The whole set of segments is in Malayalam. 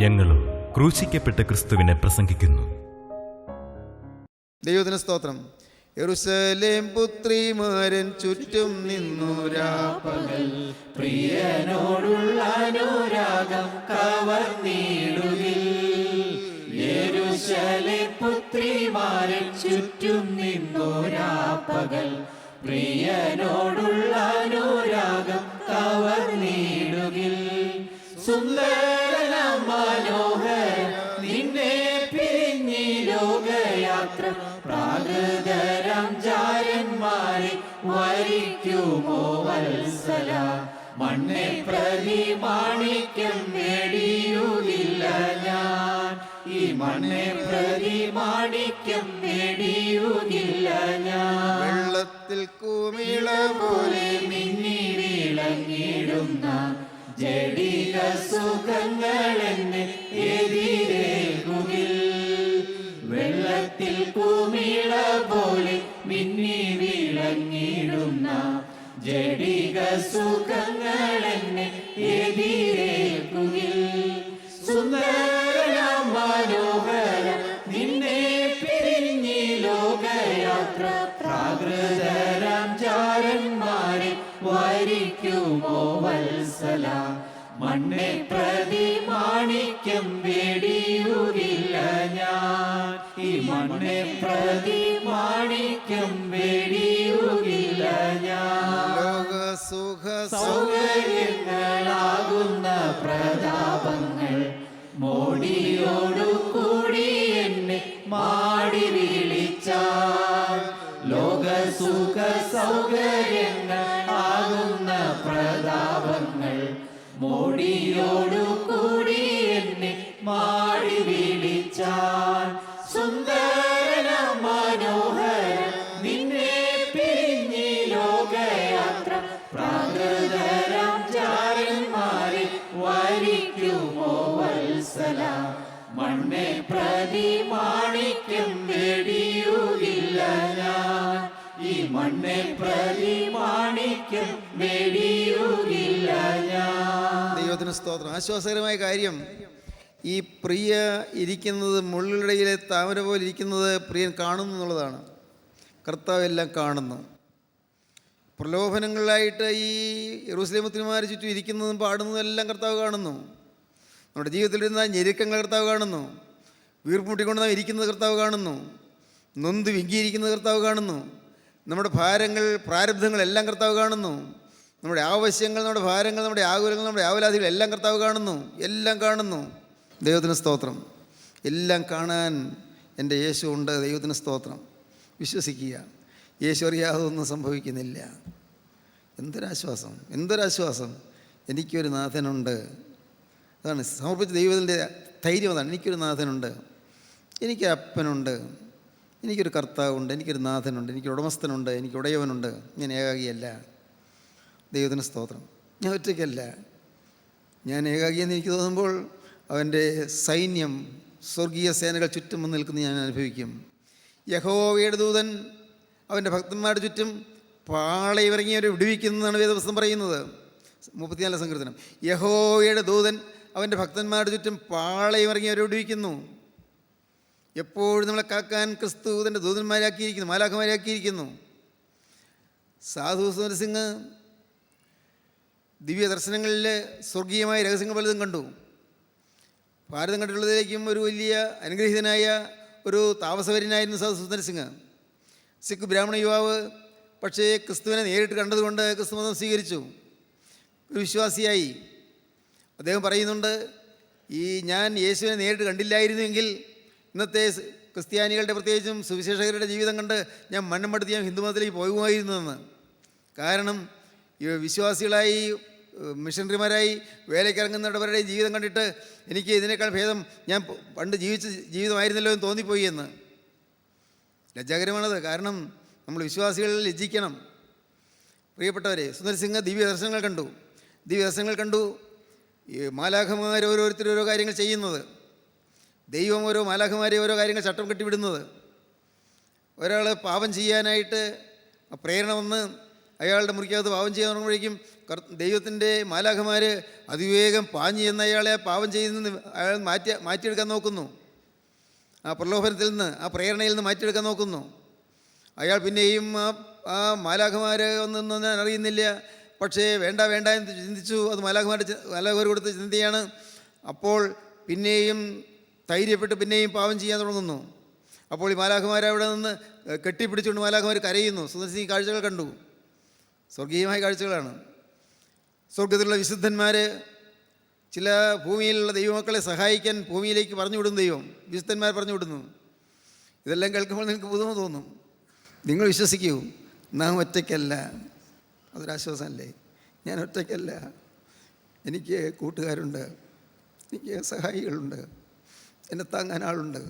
ഞങ്ങളും ക്രൂശിക്കപ്പെട്ട ക്രിസ്തുവിനെ പ്രസംഗിക്കുന്നു. ദൈവത്തിന് സ്തോത്രം. യെരൂശലേം പുത്രിമാരൻ ചുറ്റും നിന്നു രാപ്പകൽ, പ്രിയനോടുള്ള അനുരാഗം കവർന്നിടുകിൽ. യെരൂശലേം പുത്രിമാരൻ ചുറ്റും നിന്നു രാപ്പകൽ, പ്രിയനോടുള്ള അനുരാഗം കവർന്നിടുകിൽ. സുന്ദരനാം മനോഹരം നിന്നെ പിരിഞ്ഞി ലോകയാത്ര, പ്രാകൃതരാം ജാരന്മാരെ വരിക്കുമോ വത്സല. മണ്ണെ പ്രതി മാണിക്യം നേടിയുകില്ല ഞാൻ, ഈ മണ്ണെ പ്രതി മാണിക്യം നേടിയുകില്ല ഞാൻ. വെള്ളത്തിൽ കുമിള പോലെ മിന്നി വിളങ്ങിടുന്ന ജഡിക സുഖങ്ങൾ എന്നെ എതിരേകുകിൽ. വെള്ളത്തിൽ കുമിള പോലെ മിന്നി വിളങ്ങിടുന്ന ജഡിക സുഖങ്ങൾ എന്നെ എതിരേകുകിൽ. സുന്ദരനാം മനോഹരം നിന്നെ പിരിഞ്ഞി ലോകയാത്ര, പ്രാകൃതരാം ജാരന്മാരെ വരിക്കുമോ വത്സല. മണ്ണെ പ്രതി മാണിക്യം വേടിയുകില്ല ഞാൻ, ഈ മണ്ണെ പ്രതി മാണിക്യം വേടിയുകില്ല ഞാൻ. ലോക സുഖ സൗകര്യങ്ങളാകുന്ന പ്രതാപങ്ങൾ മോടിയോടു കൂടി എന്നെ മാടി വിളിച്ചാൽ. ലോക സുഖ സൗകര്യങ്ങളാകുന്ന പ്രതാപങ്ങൾ മോടിയോടു കൂടി എന്നെ മാടി വിളിച്ചാൽ. സുന്ദര മനോഹരം നിന്നെ പിരിഞ്ഞി ലോകയാത്ര, പ്രാകൃതരാം ജാരന്മാരെ വരിക്കുമോ വത്സല. മണ്ണെ പ്രതി മാണിക്യം വേടിയുകില്ല ഞാൻ, ഈ മണ്ണെ പ്രതി മാണിക്യം വേടിയുകില്ല ഞാൻ. ദൈവത്തിന് സ്തോത്രം. ആശ്വാസകരമായ കാര്യം, ഈ പ്രിയ ഇരിക്കുന്നത് മുള്ളിടയിലെ താമര പോലെ ഇരിക്കുന്നത് പ്രിയൻ കാണുന്നു എന്നുള്ളതാണ്. കർത്താവ് എല്ലാം കാണുന്നു. പ്രലോഭനങ്ങളിലായിട്ട് ഈ യെരൂശലേം പുത്രിമാർ ചുറ്റും ഇരിക്കുന്നതും പാടുന്നതും എല്ലാം കർത്താവ് കാണുന്നു. നമ്മുടെ ജീവിതത്തിലിരുന്ന ഞെരുക്കങ്ങൾ കർത്താവ് കാണുന്നു. വീർപ്പുമുട്ടിക്കൊണ്ട് നാം ഇരിക്കുന്നത് കർത്താവ് കാണുന്നു. നൊന്ത് വിങ്കിയിരിക്കുന്നത് കർത്താവ് കാണുന്നു. നമ്മുടെ ഭാരങ്ങൾ, പ്രാരബ്ധങ്ങളെല്ലാം കർത്താവ് കാണുന്നു. നമ്മുടെ ആവശ്യങ്ങൾ, നമ്മുടെ ഭാരങ്ങൾ, നമ്മുടെ ആകുലങ്ങൾ, നമ്മുടെ ആവലാതികൾ എല്ലാം കർത്താവ് കാണുന്നു. എല്ലാം കാണുന്നു. ദൈവത്തിന് സ്തോത്രം. എല്ലാം കാണാൻ എൻ്റെ യേശു ഉണ്ട്. ദൈവത്തിന് സ്തോത്രം. വിശ്വസിക്കുക, യേശു അറിയാതെ ഒന്നും സംഭവിക്കുന്നില്ല. എന്തൊരാശ്വാസം, എന്തൊരാശ്വാസം. എനിക്കൊരു നാഥനുണ്ട്. അതാണ് സമർപ്പിച്ച ദൈവത്തിൻ്റെ ധൈര്യം. അതാണ്, എനിക്കൊരു നാഥനുണ്ട്, എനിക്ക് അപ്പനുണ്ട്, എനിക്കൊരു കർത്താവുണ്ട്, എനിക്കൊരു നാഥനുണ്ട്, എനിക്കൊരു ഉടമസ്ഥനുണ്ട്, എനിക്ക് ഉടയവനുണ്ട്. ഞാൻ ഏകാഗിയല്ല. ദൈവത്തിന് സ്തോത്രം. ഞാൻ ഒറ്റയ്ക്കല്ല. ഞാൻ ഏകാഗിയെന്ന് എനിക്ക് തോന്നുമ്പോൾ അവൻ്റെ സൈന്യം, സ്വർഗീയ സേനകൾ ചുറ്റും വന്ന് നിൽക്കുന്നത് ഞാൻ അനുഭവിക്കും. യഹോവയുടെ ദൂതൻ അവൻ്റെ ഭക്തന്മാരുടെ ചുറ്റും പാളയിറങ്ങിയവരെ വിടുവിക്കുന്നതാണ് വേദപുസ്തകം പറയുന്നത്. 34 സങ്കീർത്തനം. യഹോവയുടെ ദൂതൻ അവൻ്റെ ഭക്തന്മാരുടെ ചുറ്റും പാളയിറങ്ങിയവരെ വിടുവിക്കുന്നു. എപ്പോഴും നമ്മളെ കാക്കാൻ ക്രിസ്തു തൻ്റെ ദൂതന്മാരാക്കിയിരിക്കുന്നു, മാലാഖമാരാക്കിയിരിക്കുന്നു. സാധു സുന്ദരസിംഗ് ദിവ്യ ദർശനങ്ങളിൽ സ്വർഗീയമായ രഹസ്യങ്ങൾ പലതും കണ്ടു. ഭാരതം കണ്ടിട്ടുള്ളതിലേക്കും ഒരു വലിയ അനുഗ്രഹീതനായ ഒരു താമസവര്യനായിരുന്നു സാധു സുന്ദരസിംഗ്. സിഖ് ബ്രാഹ്മണ യുവാവ്. പക്ഷേ ക്രിസ്തുവിനെ നേരിട്ട് കണ്ടതുകൊണ്ട് ക്രിസ്തു മതം സ്വീകരിച്ചു, ഒരു വിശ്വാസിയായി. അദ്ദേഹം പറയുന്നുണ്ട്, ഞാൻ യേശുവിനെ നേരിട്ട് കണ്ടില്ലായിരുന്നുവെങ്കിൽ ഇന്നത്തെ ക്രിസ്ത്യാനികളുടെ, പ്രത്യേകിച്ചും സുവിശേഷകരുടെ ജീവിതം കണ്ട് ഞാൻ മണ്ണുമടുത്ത് ഞാൻ ഹിന്ദുമതത്തിലേക്ക് പോകുമായിരുന്നുവെന്ന്. കാരണം ഈ വിശ്വാസികളായി, മിഷണറിമാരായി വേലയ്ക്കിറങ്ങുന്നവരുടെ ജീവിതം കണ്ടിട്ട് എനിക്ക് ഇതിനേക്കാൾ ഭേദം ഞാൻ പണ്ട് ജീവിച്ച ജീവിതമായിരുന്നല്ലോ എന്ന് തോന്നിപ്പോയി എന്ന്. ലജ്ജാകരമാണത്. കാരണം നമ്മൾ വിശ്വാസികളിൽ ലജ്ജിക്കണം. പ്രിയപ്പെട്ടവരെ, സുന്ദരസിംഗ് ദിവ്യദർശനങ്ങൾ കണ്ടു. ഈ മാലാഖമാർ ഓരോരുത്തരും ഓരോ കാര്യങ്ങൾ ചെയ്യുന്നത്, ദൈവം ഓരോ മാലാഖമാരെ ഓരോ കാര്യങ്ങൾ ചട്ടം കെട്ടിവിടുന്നത്. ഒരാൾ പാപം ചെയ്യാനായിട്ട് പ്രേരണ വന്ന് അയാളുടെ മുറിക്കകത്ത് പാപം ചെയ്യാൻ തുടങ്ങുമ്പോഴേക്കും ദൈവത്തിൻ്റെ മാലാഖമാർ അതിവേഗം പാഞ്ഞു ചെന്ന് അയാളെ പാപം ചെയ്യുന്ന അയാൾ മാറ്റിയെടുക്കാൻ നോക്കുന്നു. ആ പ്രലോഭനത്തിൽ നിന്ന്, ആ പ്രേരണയിൽ നിന്ന് മാറ്റിയെടുക്കാൻ നോക്കുന്നു. അയാൾ പിന്നെയും ആ മാലാഖമാർ ഒന്നും ഞാൻ അറിയുന്നില്ല, പക്ഷേ വേണ്ട വേണ്ട എന്ന് ചിന്തിച്ചു. അത് മാലാഖമാർ കൊടുത്ത ചിന്തയാണ്. അപ്പോൾ പിന്നെയും ധൈര്യപ്പെട്ട് പിന്നെയും പാപം ചെയ്യാൻ തുടങ്ങുന്നു. അപ്പോൾ ഈ മാലാഖമാർ അവിടെ നിന്ന് കെട്ടിപ്പിടിച്ചുകൊണ്ട് മാലാഖമാർ കരയുന്നു. സുദർശി കാഴ്ചകൾ കണ്ടു. സ്വർഗീയമായ കാഴ്ചകളാണ്. സ്വർഗത്തിലുള്ള വിശുദ്ധന്മാർ ചില ഭൂമിയിലുള്ള ദൈവമക്കളെ സഹായിക്കാൻ ഭൂമിയിലേക്ക് പറഞ്ഞു വിടുന്നു. ദൈവം വിശുദ്ധന്മാർ പറഞ്ഞു വിടുന്നു. ഇതെല്ലാം കേൾക്കുമ്പോൾ നിങ്ങൾക്ക് പുതുമ തോന്നും. നിങ്ങൾ വിശ്വസിക്കൂ, നാം ഒറ്റയ്ക്കല്ല. അതൊരാശ്വാസമല്ലേ? ഞാൻ ഒറ്റയ്ക്കല്ല, എനിക്ക് കൂട്ടുകാരുണ്ട്, എനിക്ക് സഹായികളുണ്ട്, എന്നെ താങ്ങാൻ ആളുണ്ട്,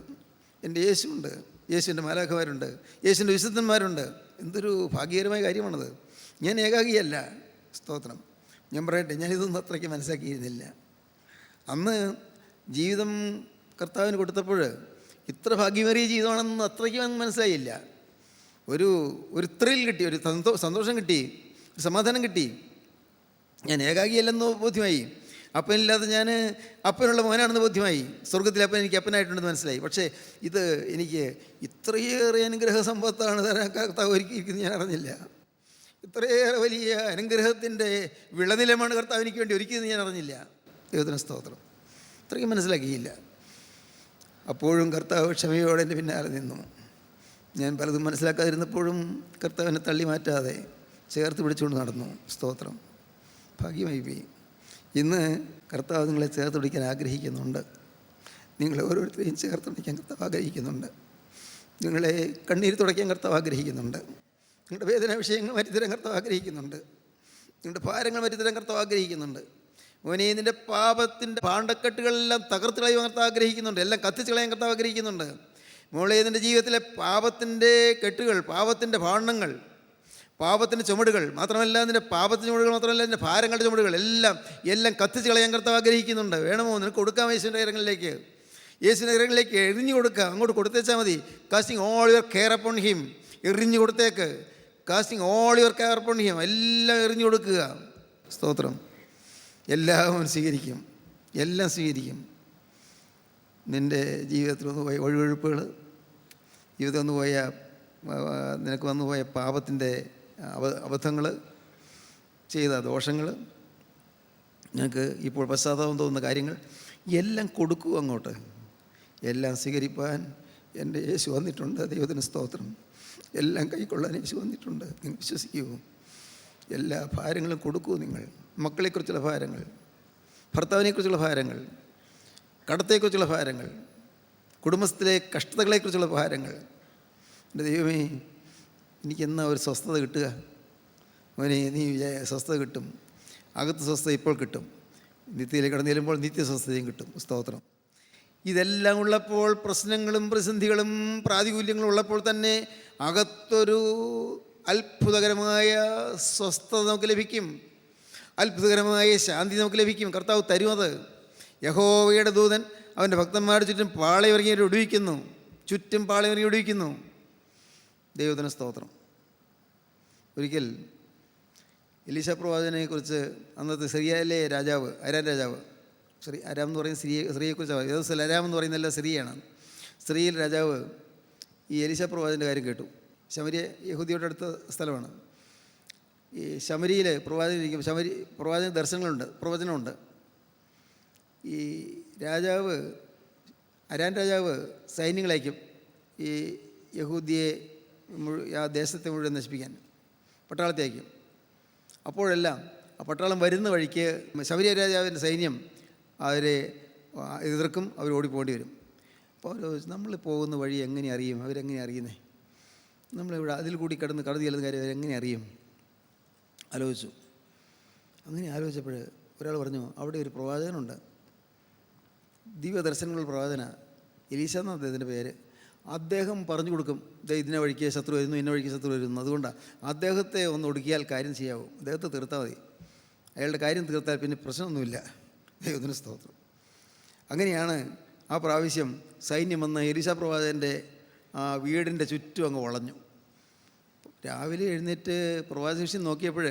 എൻ്റെ യേശുണ്ട്, യേശുവിൻ്റെ മാലാഖമാരുണ്ട്, യേശുവിൻ്റെ വിശുദ്ധന്മാരുണ്ട്. എന്തൊരു ഭാഗ്യകരമായ കാര്യമാണത്. ഞാൻ ഏകാഗിയല്ല. സ്തോത്രം. ഞാൻ പറയട്ടെ, ഞാനിതൊന്നും അത്രയ്ക്ക് മനസ്സിലാക്കിയിരുന്നില്ല. അന്ന് ജീവിതം കർത്താവിന് കൊടുത്തപ്പോൾ ഇത്ര ഭാഗ്യമേറിയ ജീവിതമാണെന്ന് അത്രയ്ക്ക് മനസ്സിലായില്ല. ഒരു ത്രിൽ കിട്ടി, ഒരു സന്തോഷം കിട്ടി, ഒരു സമാധാനം കിട്ടി. ഞാൻ ഏകാഗിയല്ലെന്ന് ബോധ്യമായി. അപ്പനില്ലാതെ ഞാൻ അപ്പനുള്ള മോനാണെന്ന് ബോധ്യമായി. സ്വർഗത്തിലെ അപ്പൻ എനിക്ക് അപ്പനായിട്ടുണ്ടെന്ന് മനസ്സിലായി. പക്ഷേ ഇത് എനിക്ക് ഇത്രയേറെ അനുഗ്രഹ സമ്പത്താണ് കർത്താവ് ഒരുക്കിയിരിക്കുന്നത് ഞാൻ അറിഞ്ഞില്ല. ഇത്രയേറെ വലിയ അനുഗ്രഹത്തിൻ്റെ വിളനിലമാണ് കർത്താവ് എനിക്ക് വേണ്ടി ഒരുക്കിയതെന്ന് ഞാൻ അറിഞ്ഞില്ല. ദൈവത്തിന് സ്തോത്രം. ഇത്രയും മനസ്സിലാക്കിയില്ല. അപ്പോഴും കർത്താവ് ക്ഷമയോടെ എൻ്റെ പിന്നാലെ നിന്നു. ഞാൻ പലതും മനസ്സിലാക്കാതിരുന്നപ്പോഴും കർത്താവിനെ തള്ളി മാറ്റാതെ ചേർത്ത് പിടിച്ചുകൊണ്ട് നടന്നു. സ്തോത്രം. ഭാഗ്യമായി പോയി. ഇന്ന് കർത്താവ് നിങ്ങളെ ചേർത്ത് പിടിക്കാൻ ആഗ്രഹിക്കുന്നുണ്ട്. നിങ്ങളെ ഓരോരുത്തരെയും ചേർത്ത് പിടിക്കാൻ കർത്താവ് ആഗ്രഹിക്കുന്നുണ്ട്. നിങ്ങളെ കണ്ണീര് തുടയ്ക്കാൻ കർത്താവ് ആഗ്രഹിക്കുന്നുണ്ട്. നിങ്ങളുടെ വേദന വിഷയങ്ങൾ മാറ്റിത്തരാൻ കർത്താവ് ആഗ്രഹിക്കുന്നുണ്ട്. നിങ്ങളുടെ ഭാരങ്ങൾ മാറ്റിത്തരാൻ കർത്താവ് ആഗ്രഹിക്കുന്നുണ്ട്. മോനെ, നിൻ്റെ പാപത്തിൻ്റെ പാണ്ടക്കെട്ടുകളെല്ലാം തകർത്ത് കളയാൻ കർത്താവ് ആഗ്രഹിക്കുന്നുണ്ട്. എല്ലാം കത്തിച്ച് കളയാൻ കർത്താവ് ആഗ്രഹിക്കുന്നുണ്ട്. മോളെ, നിൻ്റെ ജീവിതത്തിലെ പാപത്തിൻ്റെ കെട്ടുകൾ, പാപത്തിൻ്റെ ഭാണ്ഡങ്ങൾ, പാപത്തിൻ്റെ ചുമടുകൾ മാത്രമല്ല, നിൻ്റെ പാപത്തിൻ്റെ ചുമടുകൾ മാത്രമല്ല, നിൻ്റെ ഭാരങ്ങളുടെ ചുമടുകൾ എല്ലാം കത്തിച്ച് കളയാൻ കർത്താവ് ആഗ്രഹിക്കുന്നുണ്ട്. വേണമോ? നിനക്ക് കൊടുക്കാം യേശുവിൻ്റെ കരങ്ങളിലേക്ക്. യേശുവിൻ്റെ കരങ്ങളിലേക്ക് എറിഞ്ഞു കൊടുക്കാം. അങ്ങോട്ട് കൊടുത്തേച്ചാൽ മതി. Casting all your care upon him. എറിഞ്ഞു കൊടുത്തേക്ക്. Casting all your care upon him. എല്ലാം എറിഞ്ഞു കൊടുക്കുക. സ്തോത്രം. എല്ലാം സ്വീകരിക്കും. എല്ലാം സ്വീകരിക്കും. നിൻ്റെ ജീവിതത്തിൽ വന്നു പോയ ഒഴിവൊഴുപ്പുകൾ, ജീവിതത്തിൽ വന്നു പോയ നിനക്ക് വന്നുപോയ പാപത്തിൻ്റെ അബദ്ധങ്ങൾ, ചെയ്ത ദോഷങ്ങൾ, നിനക്ക് ഇപ്പോൾ പശ്ചാത്താപം തോന്നുന്ന കാര്യങ്ങൾ എല്ലാം കൊടുക്കൂ അങ്ങോട്ട്. എല്ലാം സ്വീകരിപ്പാൻ എൻ്റെ യേശു വന്നിട്ടുണ്ട്. ദൈവത്തിന് സ്തോത്രം. എല്ലാം കൈക്കൊള്ളാൻ യേശു വന്നിട്ടുണ്ട്. നിങ്ങൾ വിശ്വസിക്കൂ. എല്ലാ ഭാരങ്ങളും കൊടുക്കൂ. നിങ്ങൾ മക്കളെക്കുറിച്ചുള്ള ഭാരങ്ങൾ, ഭർത്താവിനെക്കുറിച്ചുള്ള ഭാരങ്ങൾ, കടത്തെക്കുറിച്ചുള്ള ഭാരങ്ങൾ, കുടുംബത്തിലെ കഷ്ടതകളെക്കുറിച്ചുള്ള ഭാരങ്ങൾ. എൻ്റെ ദൈവമേ, എനിക്കെന്നാ ഒരു സ്വസ്ഥത കിട്ടുക? മോനെ, നീ സ്വസ്ഥത കിട്ടും. അകത്ത് സ്വസ്ഥത ഇപ്പോൾ കിട്ടും. നിത്യയിലേക്ക് കടന്നു ചെല്ലുമ്പോൾ നിത്യസ്വസ്ഥതയും കിട്ടും. സ്തോത്രം. ഇതെല്ലാം ഉള്ളപ്പോൾ, പ്രശ്നങ്ങളും പ്രതിസന്ധികളും പ്രാതികൂല്യങ്ങളും ഉള്ളപ്പോൾ തന്നെ അകത്തൊരു അത്ഭുതകരമായ സ്വസ്ഥത നമുക്ക് ലഭിക്കും. അത്ഭുതകരമായ ശാന്തി നമുക്ക് ലഭിക്കും. കർത്താവ് തരും അത്. യഹോവയുടെ ദൂതൻ അവൻ്റെ ഭക്തന്മാരുടെ ചുറ്റും പാളയമറിഞ്ഞ് ഒടുവിക്കുന്നു. ചുറ്റും പാളയമറിഞ്ഞ് ഒടുവിക്കുന്നു. ദൈവത്തിന് സ്തോത്രം. ഒരിക്കൽ എലീശാ പ്രവാചകനെക്കുറിച്ച് അന്നത്തെ സിറിയയിലെ രാജാവ്, അരാം രാജാവ്, അരാം എന്ന് പറയുന്ന സ്ത്രീയെക്കുറിച്ചാണ്. ഏത് അരാം എന്ന് പറയുന്നതല്ല, സ്ത്രീയാണ്. സ്ത്രീയിൽ രാജാവ് ഈ എലീശാ പ്രവാചകൻ്റെ കാര്യം കേട്ടു. ശമരിയ യഹൂദിയുടെ അടുത്ത സ്ഥലമാണ്. ഈ ശമരിയിൽ പ്രവാചകനിരിക്കും. പ്രവാചക പ്രവചനമുണ്ട്. ഈ രാജാവ്, അരാം രാജാവ് സൈന്യങ്ങളയക്കും ഈ യഹൂദിയെ ആ ദേശത്തെ മുഴുവൻ നശിപ്പിക്കാൻ. പട്ടാളത്തെ അയക്കും. അപ്പോഴെല്ലാം ആ പട്ടാളം വരുന്ന വഴിക്ക് ശമരിയ രാജാവിൻ്റെ സൈന്യം അവരെ എതിർക്കും. അവർ ഓടിപ്പോണ്ടി വരും. അപ്പോൾ അവർ നമ്മൾ പോകുന്ന വഴി എങ്ങനെ അറിയും? അവരെങ്ങനെ അറിയുന്നേ? നമ്മളിവിടെ അതിൽ കൂടി കടന്ന് ചെല്ലുന്ന കാര്യം അവരെങ്ങനെ അറിയും? ആലോചിച്ചു. അങ്ങനെ ആലോചിച്ചപ്പോൾ ഒരാൾ പറഞ്ഞു, അവിടെ ഒരു പ്രവാചകനുണ്ട്, ദിവ്യദർശനങ്ങളുടെ പ്രവാചന, എലീശ എന്നാണ് അദ്ദേഹത്തിൻ്റെ പേര്. അദ്ദേഹം പറഞ്ഞു കൊടുക്കും, ഇതിനെ വഴിക്ക് ശത്രു വരുന്നു, ഇന്ന വഴിക്ക് ശത്രു വരുന്നു. അതുകൊണ്ടാണ് അദ്ദേഹത്തെ ഒന്ന് ഒടുക്കിയാൽ കാര്യം ചെയ്യാവും. അദ്ദേഹത്തെ തീർത്താൽ മതി. അയാളുടെ കാര്യം തീർത്താൽ പിന്നെ പ്രശ്നമൊന്നുമില്ല. ദൈവത്തിന് സ്തോത്രം. അങ്ങനെയാണ് ആ പ്രാവശ്യം സൈന്യം വന്ന് എലീശാ പ്രവാചകൻ്റെ ആ വീടിൻ്റെ ചുറ്റും അങ്ങ് വളഞ്ഞു. രാവിലെ എഴുന്നേറ്റ് പ്രവാചകൻ നോക്കിയപ്പോൾ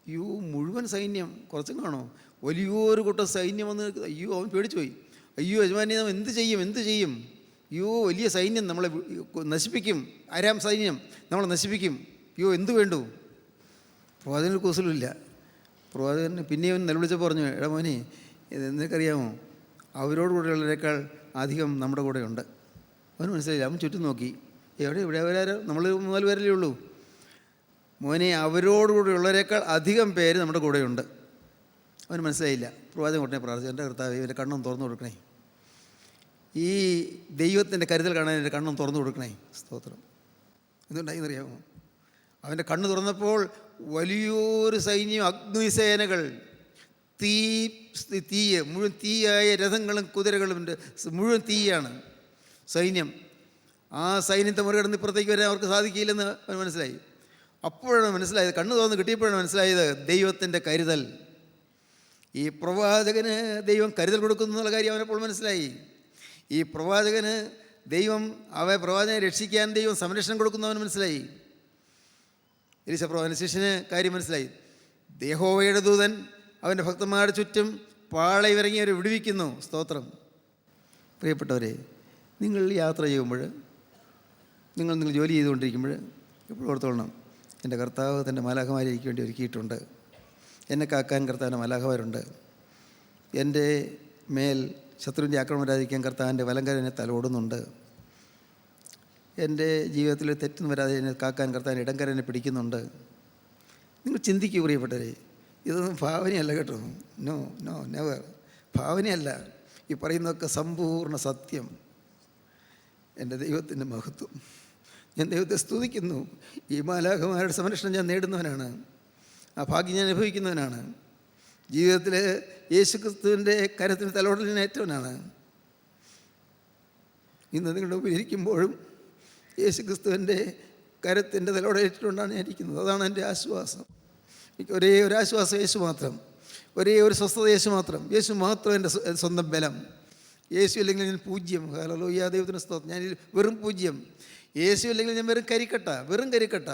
അയ്യോ മുഴുവൻ സൈന്യം, കുറച്ചും കാണോ, വലിയൊരു കൂട്ടം സൈന്യം വന്ന് അയ്യോ അവൻ പേടിച്ചു പോയി. അയ്യോ യജമാനി നാം എന്ത് ചെയ്യും? അയ്യോ വലിയ സൈന്യം നമ്മളെ നശിപ്പിക്കും, ആരാം സൈന്യം നമ്മളെ നശിപ്പിക്കും, അയ്യോ എന്ത് വേണ്ടു? പ്രവാചകന് കൂസലുമില്ല. പ്രവാചകൻ പിന്നെയും നിലവിളിച്ചപ്പോൾ പറഞ്ഞു, എടാ മോനെ നിനക്കറിയാമോ, അവരോട് കൂടെയുള്ളവരെക്കാൾ അധികം നമ്മുടെ കൂടെയുണ്ട്. അവന് മനസ്സിലായില്ല. അവൻ ചുറ്റും നോക്കി, ഇവിടെ അവരാരോ, നമ്മൾ 3-4 പേരല്ലേ ഉള്ളൂ. മോനെ അവരോടുകൂടെയുള്ളവരെക്കാൾ അധികം പേര് നമ്മുടെ കൂടെയുണ്ട്. അവന് മനസ്സിലായില്ല. പ്രവാചകൻ ഉടനെ പ്രാർത്ഥിച്ചു, എൻ്റെ കർത്താവേ ഇവൻ്റെ കണ്ണും തുറന്നു കൊടുക്കണേ, ഈ ദൈവത്തിൻ്റെ കരുതൽ കാണാൻ എൻ്റെ കണ്ണും തുറന്നു കൊടുക്കണേ. സ്തോത്രം. എന്തുണ്ടായിന്നറിയാമോ? അവൻ്റെ കണ്ണ് തുറന്നപ്പോൾ വലിയൊരു സൈന്യം, അഗ്നിസേനകൾ, തീയ് മുഴുവൻ തീയായ രഥങ്ങളും കുതിരകളും മുഴുവൻ തീയാണ് സൈന്യം. ആ സൈന്യത്തെ മറികടന്ന് ഇപ്പുറത്തേക്ക് വരാൻ അവർക്ക് സാധിക്കില്ലെന്ന് അവന് മനസ്സിലായി. അപ്പോഴാണ് മനസ്സിലായത്, കണ്ണ് തുറന്ന് കിട്ടിയപ്പോഴാണ് മനസ്സിലായത് ദൈവത്തിൻ്റെ കരുതൽ. ഈ പ്രവാചകന് ദൈവം കരുതൽ കൊടുക്കുന്നു എന്നുള്ള കാര്യം അവനപ്പോൾ മനസ്സിലായി. ഈ പ്രവാചകന് ദൈവം പ്രവാചകനെ രക്ഷിക്കാൻ ദൈവം സംരക്ഷണം കൊടുക്കുന്നവന് മനസ്സിലായി. എലീശ പ്രവാചകന് ശിഷ്യന് കാര്യം മനസ്സിലായി. യഹോവയുടെ ദൂതൻ അവൻ്റെ ഭക്തന്മാരുടെ ചുറ്റും പാളയിറങ്ങി അവരെ വിടുവിക്കുന്നു. സ്തോത്രം. പ്രിയപ്പെട്ടവരെ, നിങ്ങൾ യാത്ര ചെയ്യുമ്പോൾ, നിങ്ങൾ ജോലി ചെയ്തുകൊണ്ടിരിക്കുമ്പോൾ എപ്പോഴും ഓർത്തോളണം, എൻ്റെ കർത്താവ് തൻ്റെ മാലാഖമാരെ എനിക്ക് വേണ്ടി ഒരുക്കിയിട്ടുണ്ട്. എന്നെ കാക്കാൻ കർത്താവിൻ്റെ മാലാഖമാരുണ്ട്. എൻ്റെ മേൽ ശത്രുവിൻ്റെ ആക്രമണം വരാതിരിക്കാൻ കർത്താവിൻ്റെ വലങ്കര എന്നെ തലോടുന്നുണ്ട്. എൻ്റെ ജീവിതത്തിൽ തെറ്റൊന്നും വരാതെ എന്നെ കാക്കാൻ കർത്താവിൻ്റെ ഇടങ്കര എന്നെ പിടിക്കുന്നുണ്ട്. നിങ്ങൾ ചിന്തിക്കൂ പ്രിയപ്പെട്ടവരെ, ഇതൊന്നും ഭാവനയല്ല കേട്ടോ. No never. ഭാവനയല്ല. ഈ പറയുന്നതൊക്കെ സമ്പൂർണ്ണ സത്യം. എൻ്റെ ദൈവത്തിൻ്റെ മഹത്വം. ഞാൻ ദൈവത്തെ സ്തുതിക്കുന്നു. ഈ മാലാഖമാരുടെ സംരക്ഷണം ഞാൻ നേടുന്നവനാണ്. ആ ഭാഗ്യം ഞാൻ അനുഭവിക്കുന്നവനാണ്. ജീവിതത്തിൽ യേശുക്രിസ്തുവിൻ്റെ കരത്തിന് തലോടലിന് ഏറ്റവനാണ്. ഇന്ന് നിങ്ങളുടെ മുമ്പിൽ ഇരിക്കുമ്പോഴും യേശുക്രിസ്തുവിൻ്റെ കരത്തിൻ്റെ തലോടേറ്റിട്ടുകൊണ്ടാണ് ഞാൻ ഇരിക്കുന്നത്. അതാണ് എൻ്റെ ആശ്വാസം. എനിക്ക് ഒരേ ഒരു ആശ്വാസം യേശു മാത്രം, ഒരേ ഒരു സ്വസ്ഥത യേശു മാത്രം. യേശു മാത്രം എൻ്റെ സ്വന്തം ബലം. യേശു ഇല്ലെങ്കിൽ ഞാൻ പൂജ്യം. ഹല്ലേലൂയ, ദൈവത്തിന് സ്തോത്രം. ഞാൻ വെറും പൂജ്യം. യേശു ഇല്ലെങ്കിൽ ഞാൻ വെറും കരിക്കട്ട.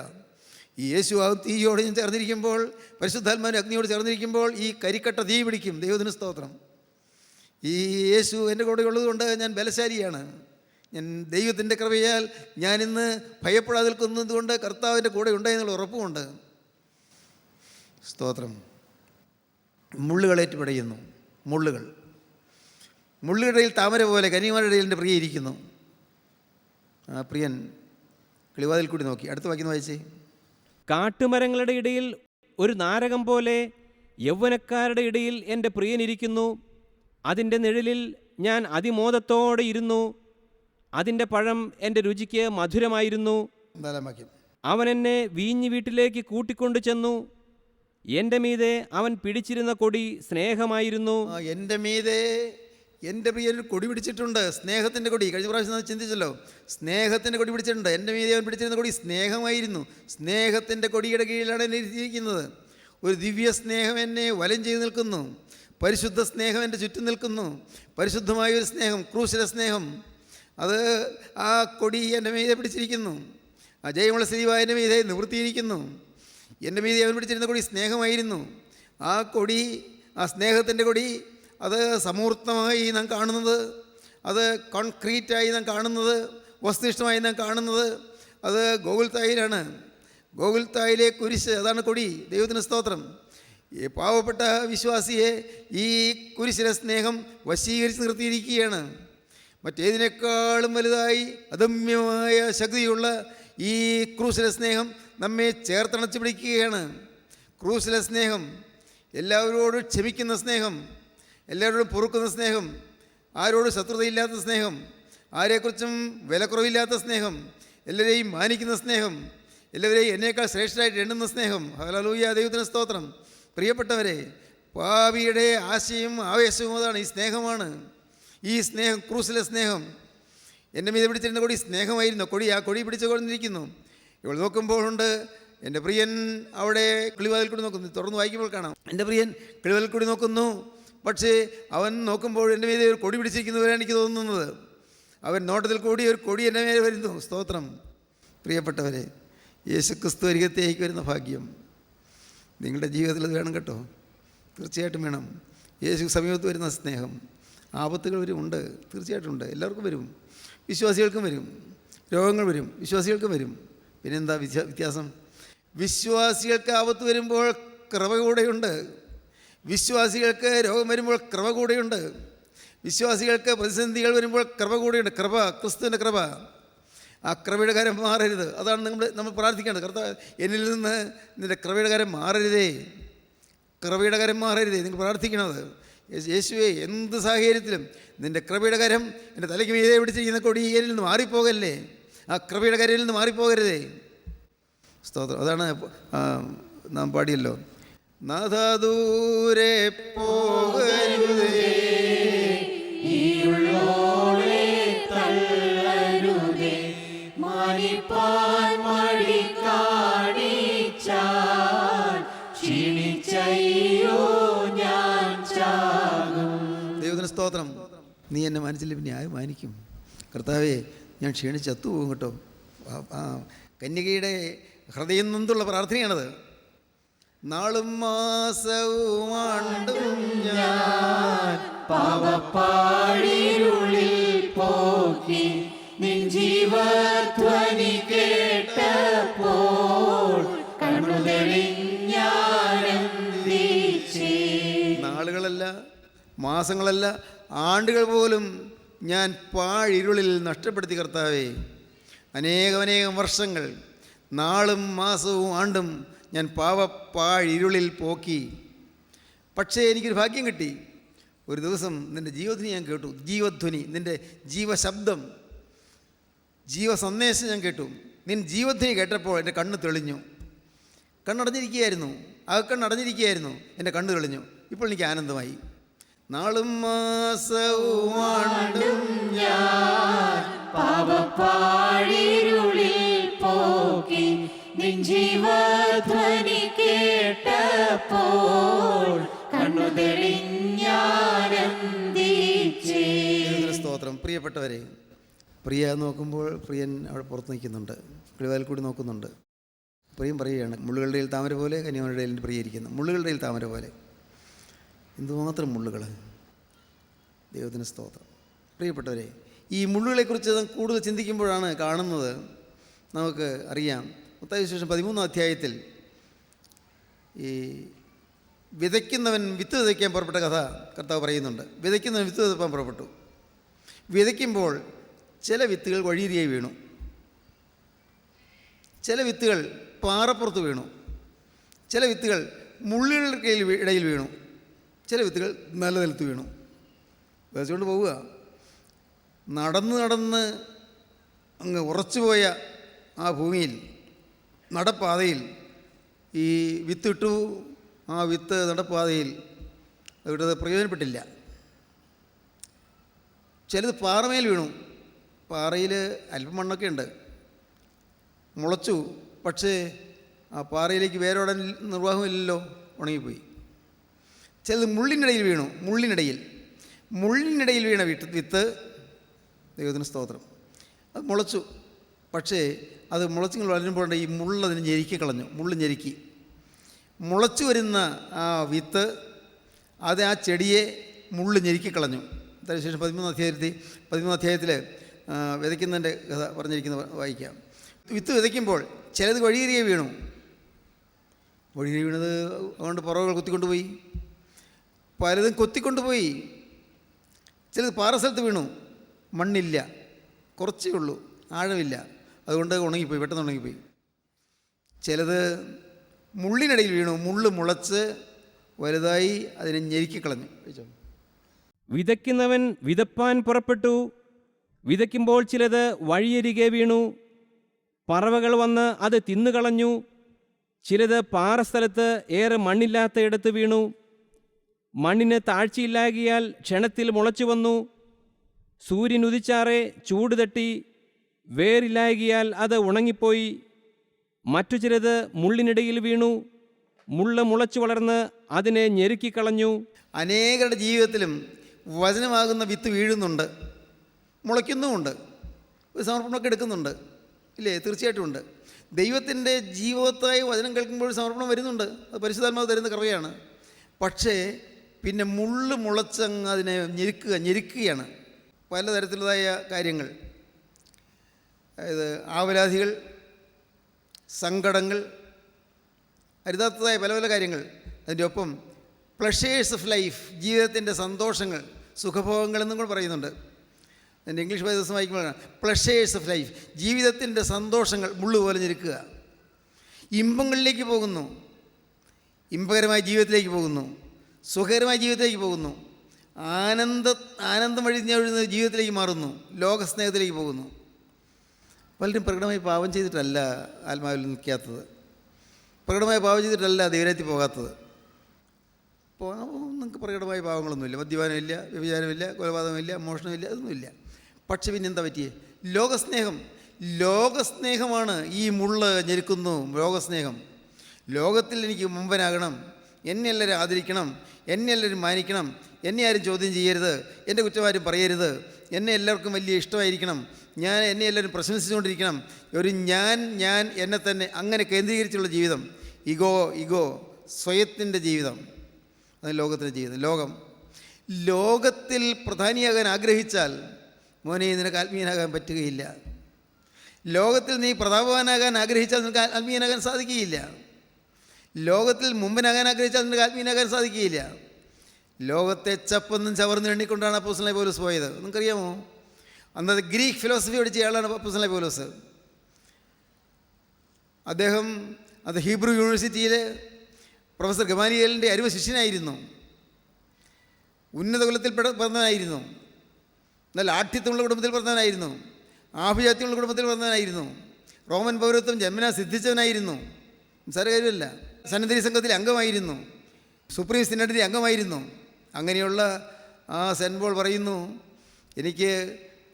ഈ യേശു ആ തീയോട് ഞാൻ ചേർന്നിരിക്കുമ്പോൾ, പരിശുദ്ധാത്മാവിൻ്റെ അഗ്നിയോട് ചേർന്നിരിക്കുമ്പോൾ ഈ കരിക്കട്ട തീ പിടിക്കും. ദൈവത്തിന് സ്തോത്രം. ഈ യേശു എൻ്റെ കൂടെ ഉള്ളതുകൊണ്ട് ഞാൻ ബലശാലിയാണ്. ഞാൻ ദൈവത്തിൻ്റെ കൃപയാൽ ഞാനിന്ന് ഭയപ്പെടാതെ നിൽക്കുന്നത് കൊണ്ട് കർത്താവിൻ്റെ കൂടെ ഉണ്ടായെന്നുള്ള ഉറപ്പുമുണ്ട്. സ്തോത്രം. മുള്ളുകളേറ്റ് പിടയുന്നു. മുള്ളുകടയിൽ താമര പോലെ കന്യകമാരുടെ ഇടയിൽ എൻ്റെ പ്രിയ ഇരിക്കുന്നു. ആ പ്രിയൻ കിളിവാതിൽ കൂടി നോക്കി. അടുത്ത വാക്യം വായിച്ചേ. കാട്ടുമരങ്ങളുടെ ഇടയിൽ ഒരു നാരകം പോലെ യൗവനക്കാരുടെ ഇടയിൽ എൻ്റെ പ്രിയൻ ഇരിക്കുന്നു. അതിൻ്റെ നിഴലിൽ ഞാൻ അതിമോദത്തോടെ ഇരുന്നു. അതിൻ്റെ പഴം എൻ്റെ രുചിക്ക് മധുരമായിരുന്നു. അവൻ എന്നെ വീഞ്ഞു വീട്ടിലേക്ക് കൂട്ടിക്കൊണ്ടു ചെന്നു. എൻ്റെ മീതെ അവൻ പിടിച്ചിരുന്ന കൊടി സ്നേഹമായിരുന്നു. എൻ്റെ മീതെ എൻ്റെ പ്രിയൻ കൊടി പിടിച്ചിട്ടുണ്ട്, സ്നേഹത്തിൻ്റെ കൊടി. കഴിഞ്ഞ പ്രാവശ്യം ചിന്തിച്ചല്ലോ, സ്നേഹത്തിൻ്റെ കൊടി പിടിച്ചിട്ടുണ്ട്. എൻ്റെ മീതെ അവൻ പിടിച്ചിരുന്ന കൊടി സ്നേഹമായിരുന്നു. സ്നേഹത്തിൻ്റെ കൊടിയുടെ കീഴിലാണ് എന്നെ ഇരിക്കുന്നത്. ഒരു ദിവ്യ സ്നേഹം എന്നെ വലം ചെയ്ത് നിൽക്കുന്നു. പരിശുദ്ധ സ്നേഹം എൻ്റെ ചുറ്റും നിൽക്കുന്നു. പരിശുദ്ധമായൊരു സ്നേഹം, ക്രൂശിലെ സ്നേഹം, അത് ആ കൊടി എൻ്റെ മീതെ പിടിച്ചിരിക്കുന്നു. ആ ജയമുള്ള സ്ലീബ എൻ്റെ മീതെ നിവൃത്തിയിരിക്കുന്നു. എൻ്റെ മീതെ അവൻ പിടിച്ചിരുന്ന കൊടി സ്നേഹമായിരുന്നു. ആ കൊടി, ആ സ്നേഹത്തിൻ്റെ കൊടി, അത് സമൂർത്തമായി നാം കാണുന്നത്, അത് കോൺക്രീറ്റായി നാം കാണുന്നത്, വസ്തുനിഷ്ഠമായി നാം കാണുന്നത്, അത് ഗോകുൽത്തായിലാണ്. ഗോകുൽത്തായിലെ കുരിശ്, അതാണ് കൊടി. ദൈവത്തിന് സ്തോത്രം. ഈ പാവപ്പെട്ട വിശ്വാസിയെ ഈ കുരിശിലെ സ്നേഹം വശീകരിച്ച് നിർത്തിയിരിക്കുകയാണ്. മറ്റേതിനേക്കാളും വലുതായി അദമ്യമായ ശക്തിയുള്ള ഈ ക്രൂശിലെ സ്നേഹം നമ്മെ ചേർത്തണച്ച് പിടിക്കുകയാണ്. ക്രൂശിലെ സ്നേഹം, എല്ലാവരോടും ക്ഷമിക്കുന്ന സ്നേഹം, എല്ലാവരോടും പൊറുക്കുന്ന സ്നേഹം, ആരോടും ശത്രുതയില്ലാത്ത സ്നേഹം, ആരെക്കുറിച്ചും വിലക്കുറവില്ലാത്ത സ്നേഹം, എല്ലാവരെയും മാനിക്കുന്ന സ്നേഹം, എല്ലാവരെയും എന്നേക്കാൾ ശ്രേഷ്ഠരായിട്ട് എണ്ണുന്ന സ്നേഹം. ഹല്ലേലൂയ, ദൈവത്തിന് സ്തോത്രം. പ്രിയപ്പെട്ടവരെ, പാപിയുടെ ആശയും ആവേശവും അതാണ്, ഈ സ്നേഹമാണ്. ഈ സ്നേഹം, ക്രൂസിലെ സ്നേഹം. എൻ്റെ മീതെ പിടിച്ചിരുന്ന കൊടി സ്നേഹമായിരുന്നു. ആ കൊടി പിടിച്ചു കൊണ്ടിരിക്കുന്നു. ഇവൾ നോക്കുമ്പോഴുണ്ട് എൻ്റെ പ്രിയൻ അവിടെ കിളിവാതിൽ കൂടി നോക്കുന്നു. തുറന്ന് വായിക്കുമ്പോൾ കാണാം, എൻ്റെ പ്രിയൻ കിളിവാതിൽ കൂടി നോക്കുന്നു. പക്ഷേ അവൻ നോക്കുമ്പോൾ എൻ്റെ മീതെ ഒരു കൊടി പിടിച്ചിരിക്കുന്നവരാണ് എനിക്ക് തോന്നുന്നത്. അവൻ നോട്ടത്തിൽ കൂടി ഒരു കൊടി എൻ്റെ മേലെ വരുന്നു. സ്തോത്രം. പ്രിയപ്പെട്ടവരെ, യേശുക്രിസ്തു അരികത്തേക്ക് വരുന്ന ഭാഗ്യം, നിങ്ങളുടെ ജീവിതത്തിൽ അത് വേണം കേട്ടോ, തീർച്ചയായിട്ടും വേണം. യേശു സമീപത്ത് വരുന്ന സ്നേഹം. ആപത്തുകൾ ഉണ്ട്, തീർച്ചയായിട്ടും ഉണ്ട്, എല്ലാവർക്കും വരും. വിശ്വാസികൾക്കും വരും. രോഗങ്ങൾ വരും, വിശ്വാസികൾക്കും വരും. പിന്നെന്താ വ്യത്യാസം? വിശ്വാസികൾക്ക് ആപത്ത് വരുമ്പോൾ കൃപ കൂടെയുണ്ട്, വിശ്വാസികൾക്ക് രോഗം വരുമ്പോൾ കൃപ കൂടെയുണ്ട്, വിശ്വാസികൾക്ക് പ്രതിസന്ധികൾ വരുമ്പോൾ കൃപ കൂടെയുണ്ട്. കൃപ, ക്രിസ്തുവിൻ്റെ കൃപ. ആ കൃപയുടെ കാര്യം മാറരുത്. അതാണ് നമ്മൾ പ്രാർത്ഥിക്കേണ്ടത്. കർത്താവേ, എന്നിൽ നിന്ന് നിൻ്റെ കൃപയുടെ കാര്യം മാറരുതേ, കൃപയുടെ കാര്യം മാറരുതേ. നിങ്ങൾ പ്രാർത്ഥിക്കണത്, യേശുവേ, എന്ത് സാഹചര്യത്തിലും നിൻ്റെ കൃപയുടെ കാര്യം എൻ്റെ തലയ്ക്ക് മീതെ പിടിച്ചിരിക്കുന്ന കൊടി എന്നിൽ നിന്ന് മാറിപ്പോകല്ലേ, ആ കൃപയുടെ കാര്യത്തിൽ നിന്ന് മാറിപ്പോകരുതേ. സ്തോത്രം. അതാണ് നാം പാടിയല്ലോ, നാഥ ദൂരെ പോകരുതേ, ദൈവത്തിന് സ്തോത്രം. നീ എന്നെ മാനിച്ചില്ല, പിന്നെ ആരും മാനിക്കും? കർത്താവേ, ഞാൻ ക്ഷീണിച്ച് ചത്തുപോകും കേട്ടോ. കന്യകയുടെ ഹൃദയം നിന്നുള്ള പ്രാർത്ഥനയാണത്. നാളും മാസവും ആണ്ടും ഞാൻ പാവപ്പാഴിരുളിൽ പോക്കി നിൻ ജീവധ്വനി കേട്ടപ്പോൾ കണ്ണുതെളിഞ്ഞാനന്ദിച്ചേ. നാളുകളല്ല, മാസങ്ങളല്ല, ആണ്ടുകൾ പോലും ഞാൻ പാഴിരുളിൽ നഷ്ടപ്പെടുത്തി കർത്താവേ. അനേകം വർഷങ്ങൾ, നാളും മാസവും ആണ്ടും ഞാൻ പാഴിരുളിൽ പോക്കി. പക്ഷേ എനിക്കൊരു ഭാഗ്യം കിട്ടി. ഒരു ദിവസം നിൻ്റെ ജീവധ്വനി ഞാൻ കേട്ടു. ജീവധ്വനി, നിൻ്റെ ജീവശബ്ദം, ജീവസന്ദേശം ഞാൻ കേട്ടു. നിൻ ജീവധ്വനി കേട്ടപ്പോൾ എൻ്റെ കണ്ണ് തെളിഞ്ഞു. കണ്ണടഞ്ഞിരിക്കുകയായിരുന്നു, അകക്കണ്ണടഞ്ഞിരിക്കുകയായിരുന്നു, എൻ്റെ കണ്ണ് തെളിഞ്ഞു. ഇപ്പോൾ എനിക്ക് ആനന്ദമായി. നാളും മാസവും ആണ്ടും ഞാൻ പാവപ്പാഴിരുളിൽ പോക്കി നിൻ ജീവധ്വനി കേട്ടപ്പോൾ കണ്ണുതെളിഞ്ഞാനന്ദിച്ചേ. സ്തോത്രം. പ്രിയപ്പെട്ടവരെ, പ്രിയ നോക്കുമ്പോൾ പ്രിയൻ അവിടെ പുറത്ത് നിൽക്കുന്നുണ്ട്, കിളിവാതിൽ കൂടി നോക്കുന്നുണ്ട്. പ്രിയം പറയുകയാണ്, മുള്ളുകളുടെ താമര പോലെ കന്യാമരുടെ ഇടയിൽ പ്രിയിരിക്കുന്നു. മുള്ളുകളുടെ താമര പോലെ. എന്തുമാത്രം മുള്ളുകൾ! ദൈവത്തിന് സ്തോത്രം. പ്രിയപ്പെട്ടവരെ, ഈ മുള്ളുകളെക്കുറിച്ച് കൂടുതൽ ചിന്തിക്കുമ്പോഴാണ് കാണുന്നത്, നമുക്ക് അറിയാം, മത്തായി സുവിശേഷം 13-ാം അധ്യായത്തിൽ ഈ വിതയ്ക്കുന്നവൻ വിത്ത് വിതയ്ക്കാൻ പുറപ്പെട്ട കഥ കർത്താവ് പറയുന്നുണ്ട്. വിതയ്ക്കുന്നവൻ വിത്ത് വിതപ്പാൻ പുറപ്പെട്ടു. വിതയ്ക്കുമ്പോൾ ചില വിത്തുകൾ വഴിയരിയായി വീണു, ചില വിത്തുകൾ പാറപ്പുറത്ത് വീണു, ചില വിത്തുകൾ മുള്ളുകളുടെ ഇടയിൽ വീണു, ചില വിത്തുകൾ നല്ല നിലത്ത് വീണു. വിതച്ചുകൊണ്ട് പോവുക. നടന്ന് അങ്ങ് ഉറച്ചുപോയ ആ ഭൂമിയിൽ, നടപ്പാതയിൽ ഈ വിത്തിട്ടു. ആ വിത്ത് നടപ്പാതയിൽ ഇട്ടത് പ്രയോജനപ്പെട്ടില്ല. ചിലത് പാറമേൽ വീണു. പാറയിൽ അല്പം മണ്ണൊക്കെ ഉണ്ട്, മുളച്ചു. പക്ഷേ ആ പാറയിലേക്ക് വേരോടാൻ നിർവാഹമില്ലല്ലോ, ഉണങ്ങിപ്പോയി. ചിലത് മുള്ളിനിടയിൽ വീണു. മുള്ളിനിടയിൽ വീണ വിത്ത്, ദൈവത്തിന് സ്തോത്രം, അത് മുളച്ചു. പക്ഷേ അത് മുളച്ചിങ്ങൾ വളരുമ്പോൾ ഈ മുള്ളതിന് ഞെരുക്കി കളഞ്ഞു. മുള്ള് ഞെരുക്കി. മുളച്ചു വരുന്ന ആ വിത്ത്, അത് ആ ചെടിയെ മുള്ള് ഞെരുക്കി കളഞ്ഞു. ശേഷം 13-ാം അധ്യായത്തിൽ വിതയ്ക്കുന്നതിൻ്റെ കഥ പറഞ്ഞിരിക്കുന്നത് വായിക്കാം. വിത്ത് വിതയ്ക്കുമ്പോൾ ചിലത് വഴിയേറിയെ വീണു. വഴിയേറി വീണത് അതുകൊണ്ട് പുറകുകൾ കുത്തിക്കൊണ്ടുപോയി. പലതും കൊത്തിക്കൊണ്ടുപോയി. ചിലത് പാറസ്ഥലത്ത് വീണു. മണ്ണില്ല, കുറച്ചേ ഉള്ളൂ, ആഴമില്ല, അതുകൊണ്ട് ഉണങ്ങിപ്പോയി, പെട്ടെന്ന് ഉണങ്ങിപ്പോയി. ചിലത് മുള്ളിനിടയിൽ വീണു. മുള്ള് മുളച്ച് വലുതായി അതിനെ ഞെരുക്കിക്കളഞ്ഞു. വിതയ്ക്കുന്നവൻ വിതപ്പാൻ പുറപ്പെട്ടു. വിതയ്ക്കുമ്പോൾ ചിലത് വഴിയരികെ വീണു. പറവകൾ വന്ന് അത് തിന്നുകളഞ്ഞു. ചിലത് പാറസ്ഥലത്ത് ഏറെ മണ്ണില്ലാത്ത ഇടത്ത് വീണു. മണ്ണിന് താഴ്ചയില്ലാകിയാൽ ക്ഷണത്തിൽ മുളച്ചു വന്നു. സൂര്യൻ ഉദിച്ചാറെ ചൂട് തട്ടി. വേരില്ലാകിയാൽ അത് ഉണങ്ങിപ്പോയി. മറ്റു ചിലത് മുള്ളിനിടയിൽ വീണു. മുള്ള മുളച്ചു വളർന്ന് അതിനെ ഞെരുക്കിക്കളഞ്ഞു. അനേകരുടെ ജീവിതത്തിലും വചനമാകുന്ന വിത്ത് വീഴുന്നുണ്ട്, മുളയ്ക്കുന്നുമുണ്ട്, ഒരു സമർപ്പണമൊക്കെ എടുക്കുന്നുണ്ട്, ഇല്ലേ? തീർച്ചയായിട്ടും ഉണ്ട്. ദൈവത്തിൻ്റെ ജീവത്തായ വചനം കേൾക്കുമ്പോൾ സമർപ്പണം വരുന്നുണ്ട്. അത് പരിശുദ്ധാത്മാവ് തരുന്ന കൃപയാണ്. പക്ഷേ പിന്നെ മുള്ള് മുളച്ചങ്ങ് അതിനെ ഞെരുക്കുകയാണ്. പലതരത്തിലുള്ളതായ കാര്യങ്ങൾ, അതായത് ആവലാധികൾ, സങ്കടങ്ങൾ, അരുതാത്തതായ പല പല കാര്യങ്ങൾ. അതിൻ്റെ ഒപ്പം പ്ലഷേഴ്സ് ഓഫ് ലൈഫ്, ജീവിതത്തിൻ്റെ സന്തോഷങ്ങൾ, സുഖഭോഗങ്ങൾ എന്നും കൂടെ പറയുന്നുണ്ട്. എൻ്റെ ഇംഗ്ലീഷ് ദിവസം വായിക്കുമ്പോഴാണ് പ്ലഷേഴ്സ് ഓഫ് ലൈഫ്, ജീവിതത്തിൻ്റെ സന്തോഷങ്ങൾ മുള്ളുപോലെ ഞെരുക്കുക. ഇമ്പങ്ങളിലേക്ക് പോകുന്നു, ഇമ്പകരമായ ജീവിതത്തിലേക്ക് പോകുന്നു, സുഖകരമായ ജീവിതത്തിലേക്ക് പോകുന്നു, ആനന്ദം വഴിഞ്ഞൊഴുന്ന ജീവിതത്തിലേക്ക് മാറുന്നു, ലോകസ്നേഹത്തിലേക്ക് പോകുന്നു. പലരും പ്രകടമായി പാപം ചെയ്തിട്ടല്ല ആത്മാവിൽ നിൽക്കാത്തത്, പ്രകടമായ പാപം ചെയ്തിട്ടല്ല ദൈവത്തിൽ പോകാത്തത്. അപ്പോൾ നിങ്ങൾക്ക് പ്രകടമായ പാവങ്ങളൊന്നുമില്ല, മദ്യപാനമില്ല, വ്യഭിചാരമില്ല, കൊലപാതകമില്ല, മോഷണമില്ല, അതൊന്നുമില്ല. പക്ഷെ പിന്നെ എന്താ പറ്റിയേ? ലോകസ്നേഹമാണ് ഈ മുള്ള് ഞെരുക്കുന്നു. ലോകത്തിൽ എനിക്ക് മുമ്പനാകണം, എന്നെ എല്ലാവരും ആദരിക്കണം, എന്നെ എല്ലാവരും മാനിക്കണം, എന്നെ ആരും ചോദ്യം ചെയ്യരുത്, എൻ്റെ കുറ്റമാരും പറയരുത്, എന്നെ എല്ലാവർക്കും വലിയ ഇഷ്ടമായിരിക്കണം, എന്നെ എല്ലാവരും പ്രശംസിച്ചുകൊണ്ടിരിക്കണം. ഒരു ഞാൻ എന്നെ തന്നെ അങ്ങനെ കേന്ദ്രീകരിച്ചുള്ള ജീവിതം, ഇഗോ സ്വയത്തിൻ്റെ ജീവിതം, അത് ലോകത്തിൻ്റെ ജീവിതം. ലോകത്തിൽ പ്രധാനിയാകാൻ ആഗ്രഹിച്ചാൽ മോനെ നിനക്ക് ആത്മീയനാകാൻ പറ്റുകയില്ല. ലോകത്തിൽ നീ പ്രതാപവാനാകാൻ ആഗ്രഹിച്ചാൽ നിനക്ക് ആത്മീയനാകാൻ സാധിക്കുകയില്ല. ലോകത്തിൽ മുമ്പനാകാൻ ആഗ്രഹിച്ചാൽ നിനക്ക് ആത്മീയനാകാൻ സാധിക്കുകയില്ല. ലോകത്തെ ചപ്പൊന്നും ചവർന്നും എണ്ണിക്കൊണ്ടാണ് അപ്പോസ്തലനായ പൗലോസ് പോയത്. നിങ്ങൾക്കറിയാമോ? അന്നത് ഗ്രീക്ക് ഫിലോസഫി പഠിച്ച ആളാണ് അപ്പോസ്തലനായ പൗലോസ്. അദ്ദേഹം ഹീബ്രു യൂണിവേഴ്സിറ്റിയിലെ പ്രൊഫസർ ഗമാലിയേലിൻ്റെ അരുവ ശിഷ്യനായിരുന്നു. ഉന്നത കുലത്തിൽ പിറന്നവനായിരുന്നു. എന്നാൽ ആഠ്യത്വമുള്ള കുടുംബത്തിൽ പിറന്നവനായിരുന്നു. ആഭിജാത്യമുള്ള കുടുംബത്തിൽ പിറന്നവനായിരുന്നു. റോമൻ പൗരത്വം ജന്മനാ സിദ്ധിച്ചവനായിരുന്നു. നിസ്സാര കാര്യമല്ല. സന്നദ്ധി സംഘത്തിലെ അംഗമായിരുന്നു. സുപ്രീം സിനഡിലെ അംഗമായിരുന്നു. അങ്ങനെയുള്ള സെൻറ്റ് പോൾ പറയുന്നു, എനിക്ക്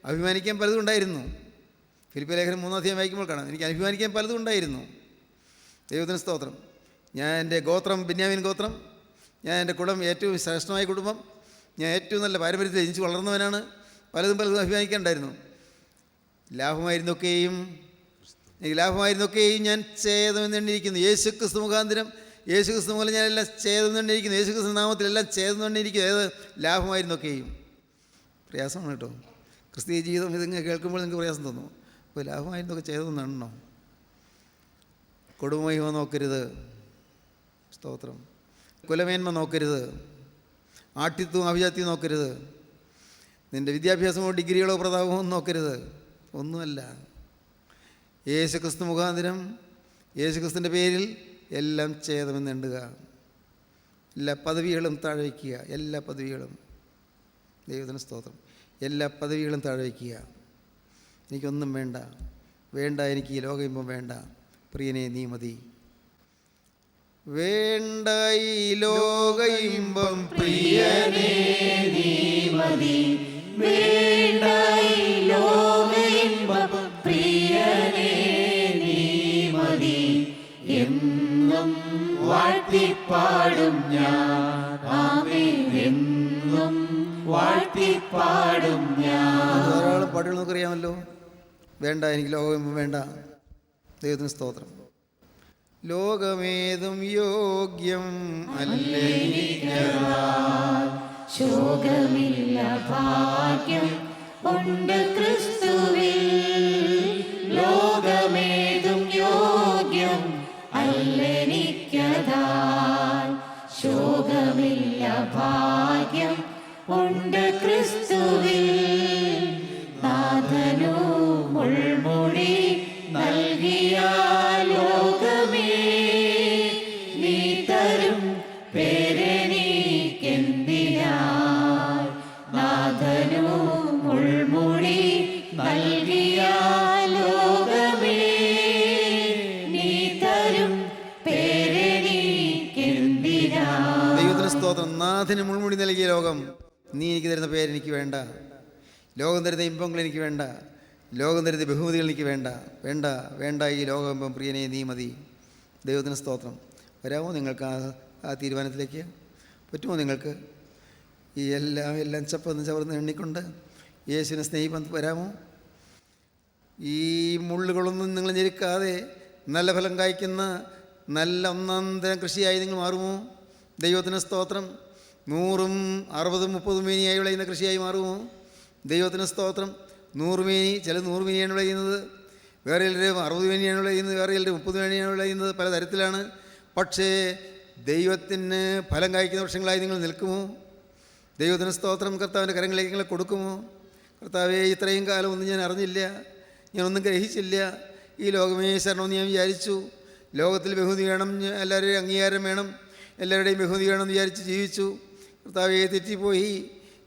അഭിമാനിക്കാൻ പലതും ഉണ്ടായിരുന്നു. ഫിലിപ്പിയ ലേഖനം 3-ാം അധ്യായം വായിക്കുമ്പോൾ കാണാം, എനിക്ക് അഭിമാനിക്കാൻ പലതും ഉണ്ടായിരുന്നു. ദൈവത്തിന് സ്തോത്രം. ഞാൻ എൻ്റെ ഗോത്രം ബെന്യാമീൻ ഗോത്രം, ഞാൻ എൻ്റെ കുടുംബം ഏറ്റവും ശ്രേഷ്ഠമായ കുടുംബം, ഞാൻ ഏറ്റവും നല്ല പാരമ്പര്യത്തിൽ ജനിച്ച് വളർന്നവനാണ്. പലതും അഭിമാനിക്കാനുണ്ടായിരുന്നു. ലാഭമായിരുന്നൊക്കെയും ഞാൻ ഛേദമെന്ന് എണ്ണിയിരിക്കുന്നു. യേശുക്രിസ്തു മുഖാന്തരം മൂലം ഞാനെല്ലാം ഛേദമെന്ന് എണ്ണിയിരിക്കുന്നു. യേശുക്രിസ്തു നാമത്തിലെല്ലാം ഛേദമെന്ന് എണ്ണിയിരിക്കുന്നു. ഏത് ലാഭമായിരുന്നൊക്കെയും. പ്രയാസമാണ് കേട്ടോ ക്രിസ്തീയ ജീവിതം. ഇതിങ്ങനെ കേൾക്കുമ്പോൾ നിങ്ങൾക്ക് പ്രയാസം തോന്നും. അപ്പോൾ ലാഭമായിരുന്നൊക്കെ ഛേദമെന്നാണോ? കൊടുമഹിമ നോക്കരുത്, സ്തോത്രം. കുലമേന്മ നോക്കരുത്, ആഠ്യത്വവും അഭിജാത്യവും നോക്കരുത്, നിൻ്റെ വിദ്യാഭ്യാസമോ ഡിഗ്രികളോ പ്രതാപമോ ഒന്നും നോക്കരുത്. ഒന്നുമല്ല. യേശുക്രിസ്തു മുഖാന്തരം യേശുക്രിസ്തുവിൻ്റെ പേരിൽ എല്ലാം ഛേദമെന്ന് എണ്ണുക. എല്ലാ പദവികളും താഴെ വയ്ക്കുക. എല്ലാ പദവികളും, ദൈവത്തിന് സ്തോത്രം, എല്ലാ പദവികളും താഴെ വയ്ക്കുക. എനിക്കൊന്നും വേണ്ട, എനിക്ക് ഈ ലോകയിമ്പം വേണ്ട, പ്രിയനെ നീ മതി. വേണ്ട ഈ ലോകയിമ്പം പ്രിയനേ നീ മതി. വേണ്ട ഈ ലോകയിമ്പം പ്രിയനേ നീ മതി. എന്നും വാഴ്ത്തിപ്പാടും ഞാൻ, ആമേൻ. എന്നും വാഴ്ത്തിപ്പാടും ഞാൻ. ധാരാളം പാട്ടുകൾ നമുക്കറിയാമല്ലോ. വേണ്ട, എനിക്ക് ലോകയിമ്പം വേണ്ട. ദൈവത്തിന് സ്തോത്രം. ലോകമേതും യോഗ്യം അല്ലെനിക്കതാൽ ശോകമില്ല ഭാഗ്യം ഉണ്ട് ക്രിസ്തുവിൽ. ലോകമേതും യോഗ്യം അല്ലെനിക്കതാൽ ശോകമില്ല ഭാഗ്യം ഉണ്ട് ക്രിസ്തുവിൽ. നാഥനു മുൾമുടി നൽകിയ ലോകമേ നീ തരും പേരെനിക്കെന്തിനായി. നാഥനു മുൾമുടി നൽകിയ ലോകമേ നീ തരും പേരെനിക്കെന്തിനായി. ദൈവത്തിന് സ്തോത്രം. നാഥന് മുൾമുടി നൽകിയ ലോകം, നീ എനിക്ക് തരുന്ന പേരെനിക്ക് വേണ്ട. ലോകം തരുന്ന ഇമ്പങ്ങൾ എനിക്ക് വേണ്ട. ലോകം തരുന്ന ബഹുമതികൾ എനിക്ക് വേണ്ട ഈ ലോകമ്പം പ്രിയനെ നീ മതി. ദൈവത്തിന് സ്തോത്രം. വരാമോ നിങ്ങൾക്ക് ആ തീരുമാനത്തിലേക്ക്? പറ്റുമോ നിങ്ങൾക്ക്? ഈ എല്ലാം ചവർന്ന് എണ്ണിക്കൊണ്ട് യേശുവിനെ സ്നേഹിക്കാൻ വരാമോ? ഈ മുള്ളുകളൊന്നും നിങ്ങൾ ഞെരുക്കാതെ നല്ല ഫലം കായ്ക്കുന്ന നല്ല ഒന്നാം തരം കൃഷിയായി നിങ്ങൾ മാറുമോ? ദൈവത്തിന് സ്തോത്രം. 100, 60, 30 മേനിയായി വിളയുന്ന കൃഷിയായി മാറുമോ? ദൈവത്തിന് സ്തോത്രം. 100 മേനി, ചില 100 മേനിയാണ് വിളയുന്നത്, വേറെ ചിലർ 60 മേനിയാണ് വിളയുന്നത്, വേറെ ചിലർ 30 മേനിയാണ് വിളയുന്നത്. പലതരത്തിലാണ്. പക്ഷേ ദൈവത്തിന് ഫലം കായ്ക്കുന്ന വൃക്ഷങ്ങളായി നിങ്ങൾ നിൽക്കുമോ? ദൈവത്തിന് സ്തോത്രം. കർത്താവിൻ്റെ കരങ്ങളിലേക്ക് നിങ്ങളെ കൊടുക്കുമോ? കർത്താവേ, ഇത്രയും കാലം ഒന്നും ഞാൻ അറിഞ്ഞില്ല, ഞാനൊന്നും ഗ്രഹിച്ചില്ല, ഈ ലോകമേ ശരണമെന്ന് ഞാൻ വിചാരിച്ചു, ലോകത്തിൽ ബഹുമതി വേണം, എല്ലാവരുടെയും അംഗീകാരം വേണം, എല്ലാവരുടെയും ബഹുമതി വേണമെന്ന് വിചാരിച്ച് ജീവിച്ചു. കർത്താവേ, തെറ്റിപ്പോയി.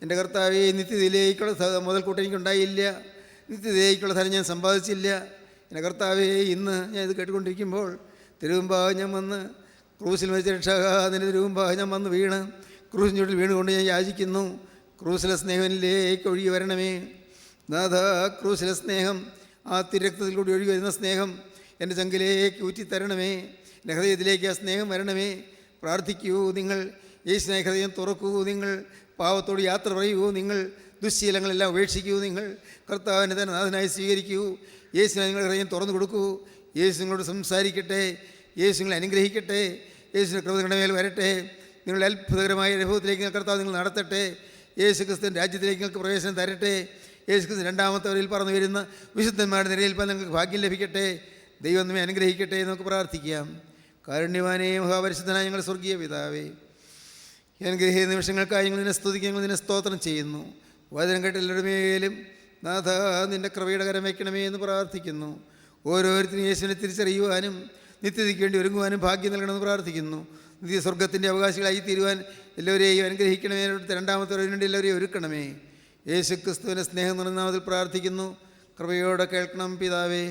എൻ്റെ കർത്താവേ, നിത്യതയിലേക്കുള്ള മുതൽക്കൂട്ട് എനിക്കുണ്ടായില്ല, നിത്യതയിലേക്കുള്ള ധനം ഞാൻ സമ്പാദിച്ചില്ല. എൻ്റെ കർത്താവേ, ഇന്ന് ഞാൻ ഇത് കേട്ടുകൊണ്ടിരിക്കുമ്പോൾ തിരുവുമ്പാകെ ഞാൻ വന്ന് ക്രൂസിൽ വെച്ച് രക്ഷാകാതിൻ്റെ തിരുവുമ്പാകെ ഞാൻ വന്ന് വീണ് ക്രൂസിൻ ചുവട്ടിൽ വീണുകൊണ്ട് ഞാൻ യാചിക്കുന്നു. ക്രൂസിലെ സ്നേഹനിലേക്ക് ഒഴുകി വരണമേ നാഥ. ക്രൂസിലെ സ്നേഹം, ആ തിരക്തത്തിൽ കൂടി ഒഴുകി വരുന്ന സ്നേഹം എൻ്റെ ചങ്കിലേക്ക് ഊറ്റിത്തരണമേ. എൻ്റെ ഹൃദയത്തിലേക്ക് ആ സ്നേഹം വരണമേ. പ്രാർത്ഥിക്കൂ നിങ്ങൾ, യേശുവിനെ ഹൃദയം തുറക്കൂ നിങ്ങൾ, പാവത്തോട് യാത്ര പറയൂ നിങ്ങൾ, ദുശ്ശീലങ്ങളെല്ലാം ഉപേക്ഷിക്കൂ നിങ്ങൾ, കർത്താവിനെ തന്നെ നാഥനായി സ്വീകരിക്കൂ. യേശുവിനെ നിങ്ങളുടെ ഹൃദയം തുറന്നു കൊടുക്കൂ. യേശു നിങ്ങളോട് സംസാരിക്കട്ടെ, യേശു നിങ്ങളെ അനുഗ്രഹിക്കട്ടെ, യേശുവിൻ്റെ കൃപ നിങ്ങളുടെ മേൽ വരട്ടെ. നിങ്ങളുടെ അത്ഭുതകരമായ അനുഭവത്തിലേക്ക് കർത്താവ് നിങ്ങൾ നടത്തട്ടെ. യേശു ക്രിസ്തുവിൻ്റെ രാജ്യത്തിലേക്ക് നിങ്ങൾക്ക് പ്രവേശനം തരട്ടെ. യേശു ക്രിസ്തു രണ്ടാമത്തെ വരയിൽ പറന്നു വരുന്ന വിശുദ്ധന്മാരുടെ നിരയിൽപ്പാൻ നിങ്ങൾക്ക് ഭാഗ്യം ലഭിക്കട്ടെ. ദൈവം നമ്മെ അനുഗ്രഹിക്കട്ടെ. നമുക്ക് പ്രാർത്ഥിക്കാം. കാരുണ്യവാനേ, മഹാപരിശുദ്ധനായ ഞങ്ങളുടെ സ്വർഗീയ പിതാവേ, അനുഗ്രഹീയ നിമിഷങ്ങൾക്കായി ഞങ്ങൾ നിന്നെ സ്തുതിക്കുക, ഞങ്ങൾ നിന്നെ സ്തോത്രം ചെയ്യുന്നു. വചനം കേട്ട എല്ലാവരുടെ മേലും നാഥ നിൻ്റെ കൃപയുടെ കരം വയ്ക്കണമേ എന്ന് പ്രാർത്ഥിക്കുന്നു. ഓരോരുത്തരും യേശുവിനെ തിരിച്ചറിയുവാനും നിത്യതയ്ക്ക് വേണ്ടി ഒരുങ്ങുവാനും ഭാഗ്യം നൽകണമെന്ന് പ്രാർത്ഥിക്കുന്നു. നിത്യ സ്വർഗത്തിൻ്റെ അവകാശികളായി തീരുവാൻ എല്ലാവരെയും അനുഗ്രഹിക്കണമേ. രണ്ടാമത്തെ വേണ്ടി എല്ലാവരെയും ഒരുക്കണമേ. യേശു ക്രിസ്തുവിൻ്റെ സ്നേഹം നിറഞ്ഞ നാമത്തിൽ പ്രാർത്ഥിക്കുന്നു. കൃപയോടെ കേൾക്കണം പിതാവേ.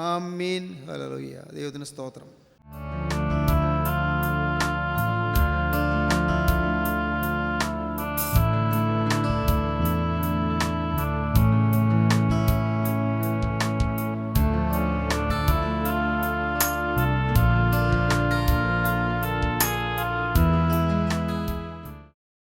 ആമീൻ. ഹല്ലേലൂയ. ദൈവത്തിന് സ്തോത്രം.